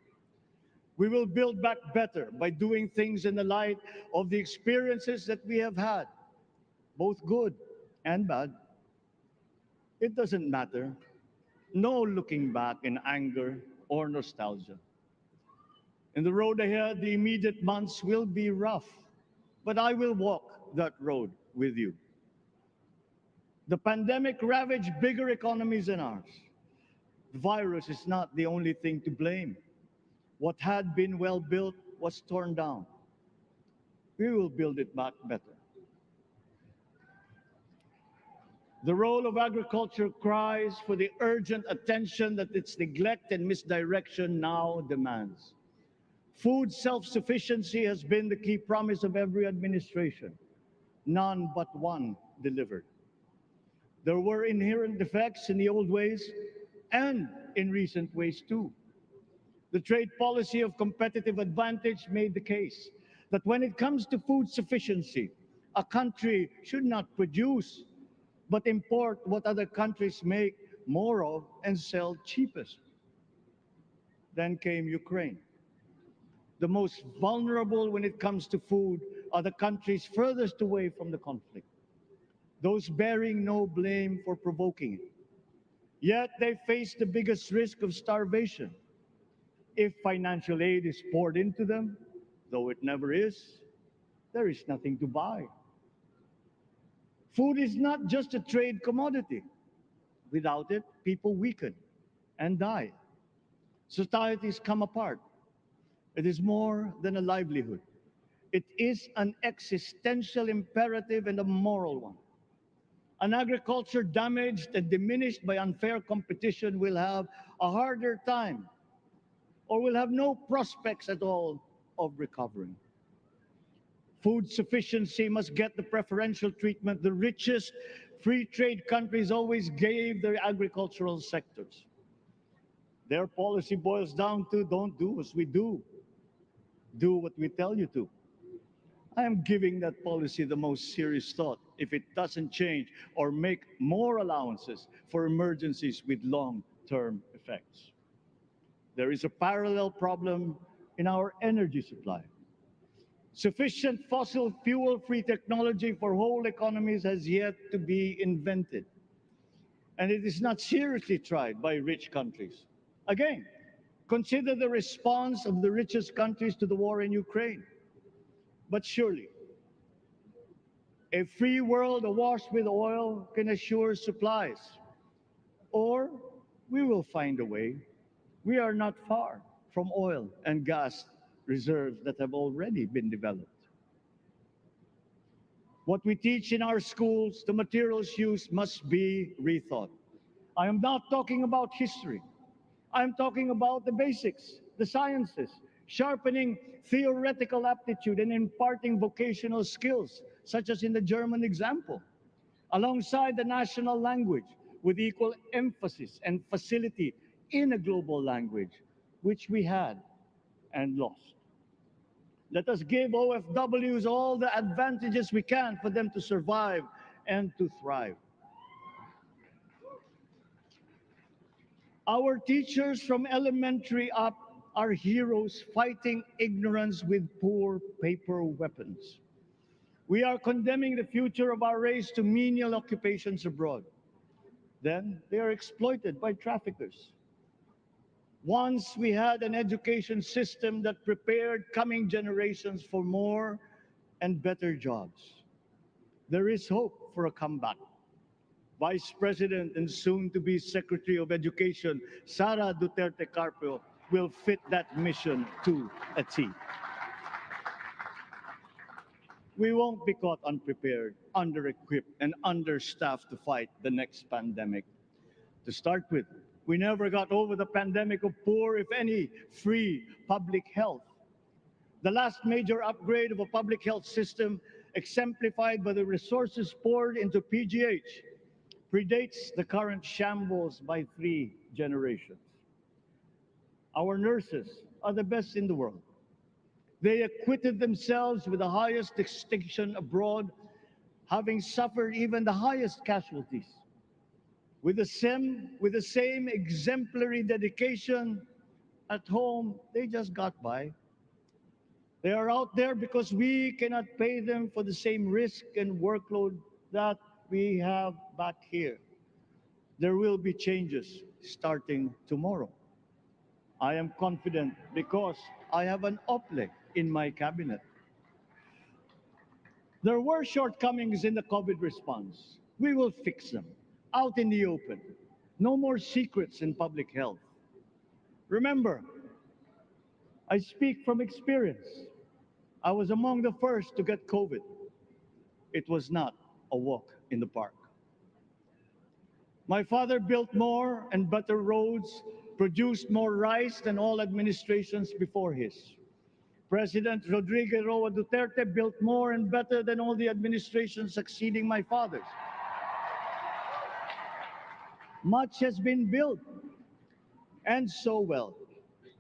We will build back better by doing things in the light of the experiences that we have had, both good and bad. It doesn't matter. No looking back in anger or nostalgia. In the road ahead, the immediate months will be rough, but I will walk that road with you. The pandemic ravaged bigger economies than ours. The virus is not the only thing to blame. What had been well built was torn down. We will build it back better. The role of agriculture cries for the urgent attention that its neglect and misdirection now demands. Food self-sufficiency has been the key promise of every administration. None but one delivered. There were inherent defects in the old ways and in recent ways too. The trade policy of competitive advantage made the case that when it comes to food sufficiency, a country should not produce but import what other countries make more of and sell cheapest. Then came Ukraine. The most vulnerable when it comes to food are the countries furthest away from the conflict, those bearing no blame for provoking it. Yet they face the biggest risk of starvation. If financial aid is poured into them, though it never is, there is nothing to buy. Food is not just a trade commodity. Without it, people weaken and die. Societies come apart. It is more than a livelihood. It is an existential imperative and a moral one. An agriculture damaged and diminished by unfair competition will have a harder time or will have no prospects at all of recovering. Food sufficiency must get the preferential treatment the richest free trade countries always gave their agricultural sectors. Their policy boils down to don't do as we do, do what we tell you to. I am giving that policy the most serious thought if it doesn't change or make more allowances for emergencies with long-term effects. There is a parallel problem in our energy supply. Sufficient fossil fuel-free technology for whole economies has yet to be invented. And it is not seriously tried by rich countries. Again, consider the response of the richest countries to the war in Ukraine. But surely, a free world awash with oil can assure supplies. Or we will find a way. We are not far from oil and gas reserves that have already been developed. What we teach in our schools, the materials used must be rethought. I am not talking about history. I am talking about the basics, the sciences, sharpening theoretical aptitude and imparting vocational skills, such as in the German example, alongside the national language with equal emphasis and facility in a global language, which we had and lost. Let us give OFWs all the advantages we can for them to survive and to thrive. Our teachers from elementary up are heroes fighting ignorance with poor paper weapons. We are condemning the future of our race to menial occupations abroad. Then they are exploited by traffickers. Once we had an education system that prepared coming generations for more and better jobs. There is hope for a comeback. Vice President and soon-to-be Secretary of Education, Sara Duterte Carpio, will fit that mission to a T. We won't be caught unprepared, under-equipped, and understaffed to fight the next pandemic. To start with, we never got over the pandemic of poor, if any, free public health. The last major upgrade of a public health system, exemplified by the resources poured into PGH, predates the current shambles by 3 generations. Our nurses are the best in the world. They acquitted themselves with the highest distinction abroad, having suffered even the highest casualties. With the same exemplary dedication at home, they just got by. They are out there because we cannot pay them for the same risk and workload that we have back here. There will be changes starting tomorrow. I am confident because I have an OPLE in my cabinet. There were shortcomings in the COVID response. We will fix them out in the open. No more secrets in public health. Remember, I speak from experience. I was among the first to get COVID. It was not a walk in the park. My father built more and better roads, produced more rice than all administrations before his. President Rodrigo Roa Duterte built more and better than all the administrations succeeding my father's. Much has been built, and so well,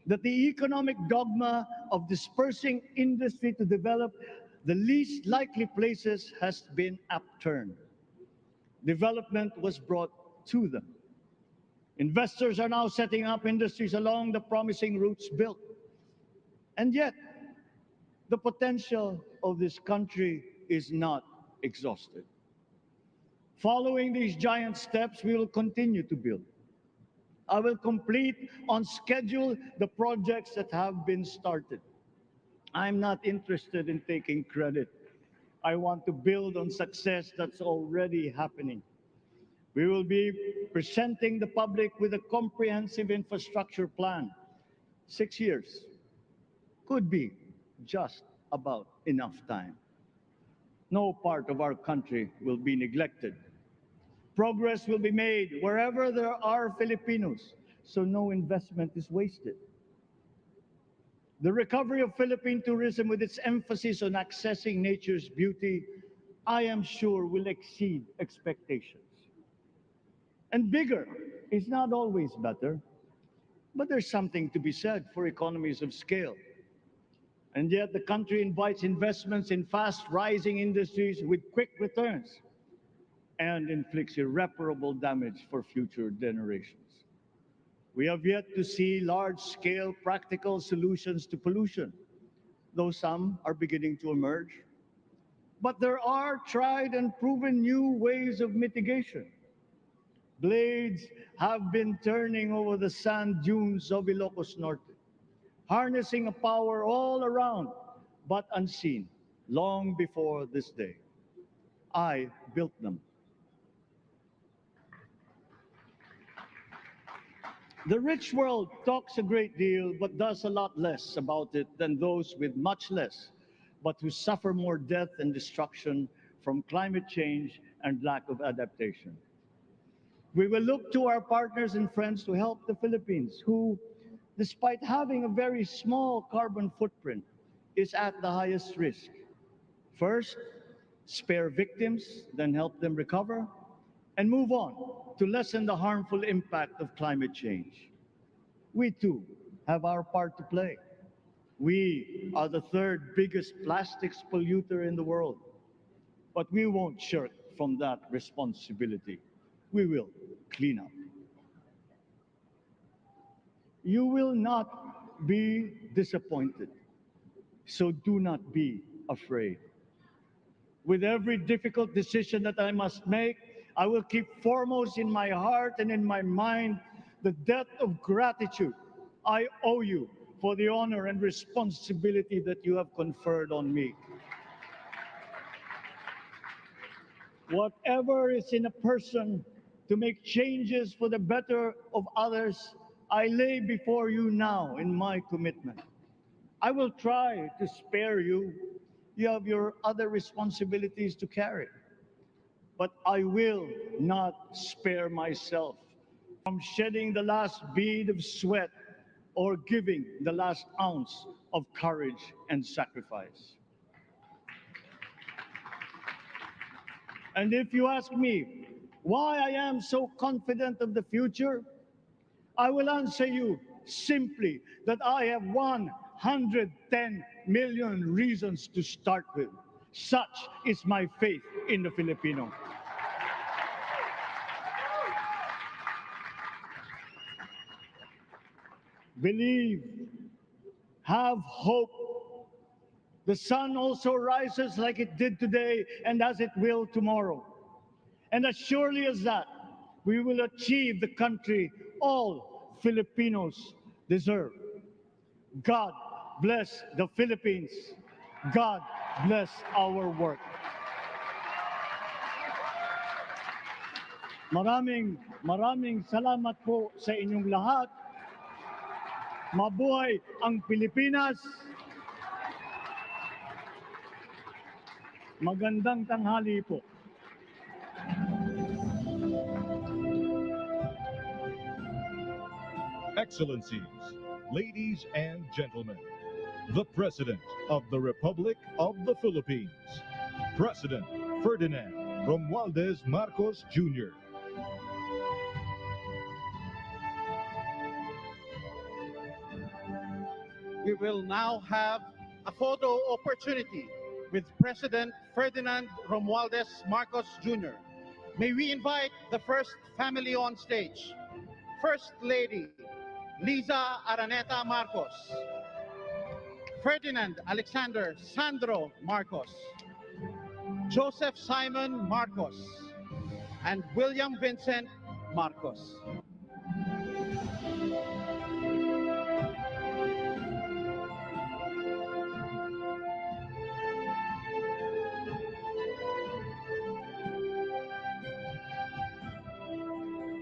that the economic dogma of dispersing industry to develop the least likely places has been upturned. Development was brought to them. Investors are now setting up industries along the promising routes built. And yet, the potential of this country is not exhausted. Following these giant steps, we will continue to build. I will complete on schedule the projects that have been started. I'm not interested in taking credit. I want to build on success that's already happening. We will be presenting the public with a comprehensive infrastructure plan. 6 years could be just about enough time. No part of our country will be neglected. Progress will be made wherever there are Filipinos, so no investment is wasted. The recovery of Philippine tourism, with its emphasis on accessing nature's beauty, I am sure will exceed expectations. And bigger is not always better, but there's something to be said for economies of scale. And yet the country invites investments in fast rising industries with quick returns and inflicts irreparable damage for future generations. We have yet to see large-scale practical solutions to pollution, though some are beginning to emerge. But there are tried and proven new ways of mitigation. Blades have been turning over the sand dunes of Ilocos Norte, harnessing a power all around, but unseen, long before this day. I built them. The rich world talks a great deal, but does a lot less about it than those with much less, but who suffer more death and destruction from climate change and lack of adaptation. We will look to our partners and friends to help the Philippines, who, despite having a very small carbon footprint, is at the highest risk. First, spare victims, then help them recover, and move on to lessen the harmful impact of climate change. We too have our part to play. We are the third biggest plastics polluter in the world, but we won't shirk from that responsibility. We will clean up. You will not be disappointed, so do not be afraid. With every difficult decision that I must make, I will keep foremost in my heart and in my mind the debt of gratitude I owe you for the honor and responsibility that you have conferred on me. Whatever is in a person to make changes for the better of others, I lay before you now in my commitment. I will try to spare you, You have your other responsibilities to carry. But I will not spare myself from shedding the last bead of sweat or giving the last ounce of courage and sacrifice. And if you ask me why I am so confident of the future, I will answer you simply that I have 110 million reasons to start with. Such is my faith in the Filipino. Believe, have hope. The sun also rises like it did today and as it will tomorrow. And as surely as that, we will achieve the country all Filipinos deserve. God bless the Philippines. God bless our work. Maraming salamat po sa inyong lahat. Mabuhay ang Pilipinas. Magandang tanghali po. Excellencies, ladies and gentlemen, the President of the Republic of the Philippines, President Ferdinand Romualdez Marcos Jr. We will now have a photo opportunity with President Ferdinand Romualdez Marcos Jr. May we invite the first family on stage. First Lady Liza Araneta Marcos, Ferdinand Alexander Sandro Marcos, Joseph Simon Marcos, and William Vincent Marcos.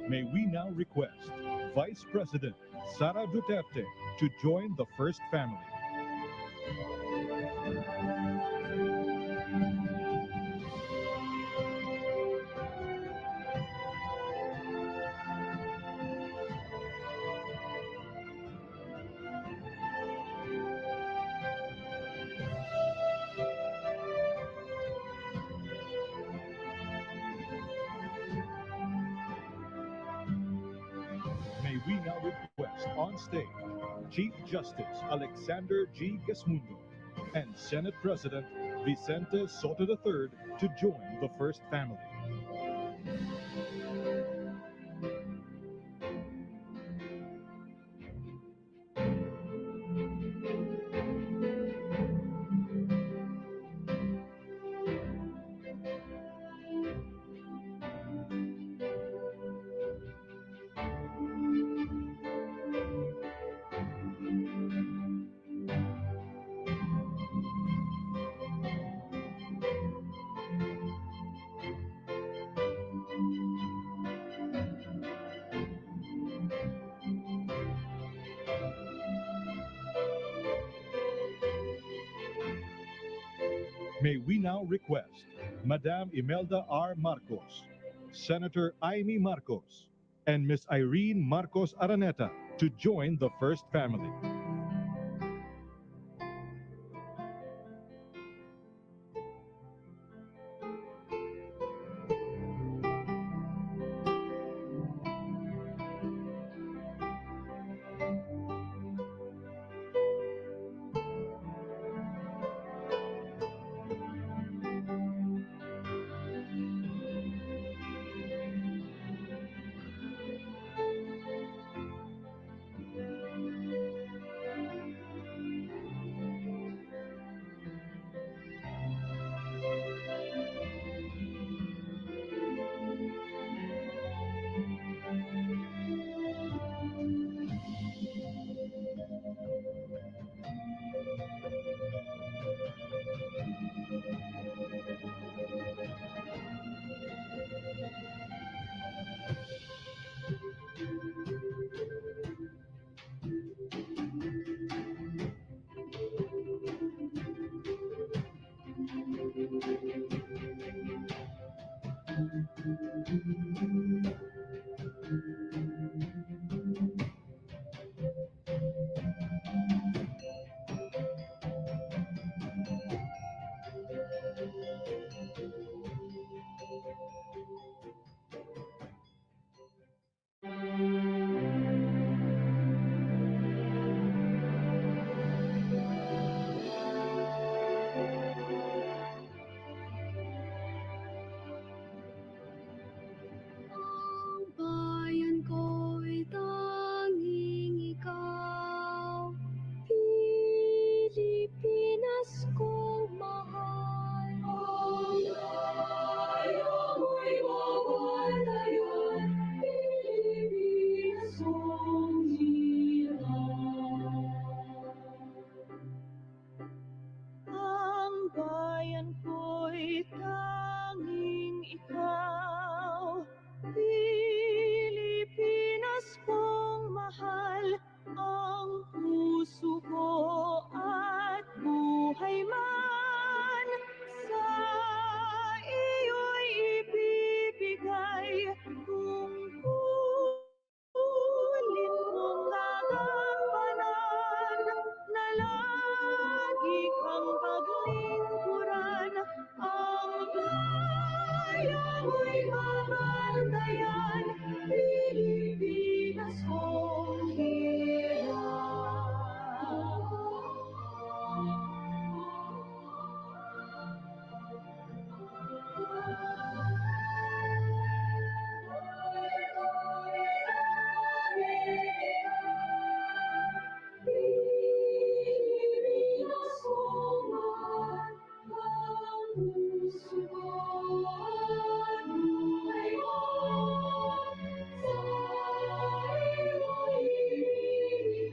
May we now request Vice President Sara Duterte to join the first family. May we now request on stage Chief Justice Alexander G. Gasmundo and Senate President Vicente Soto III to join the first family. May we now request Madame Imelda R. Marcos, Senator Amy Marcos, and Miss Irene Marcos Araneta to join the first family. mo'y mabantayan, Pilipinas kong Pilipinas kong mahal, ang puso ko'y buhay mo. Sa iyo'y ibig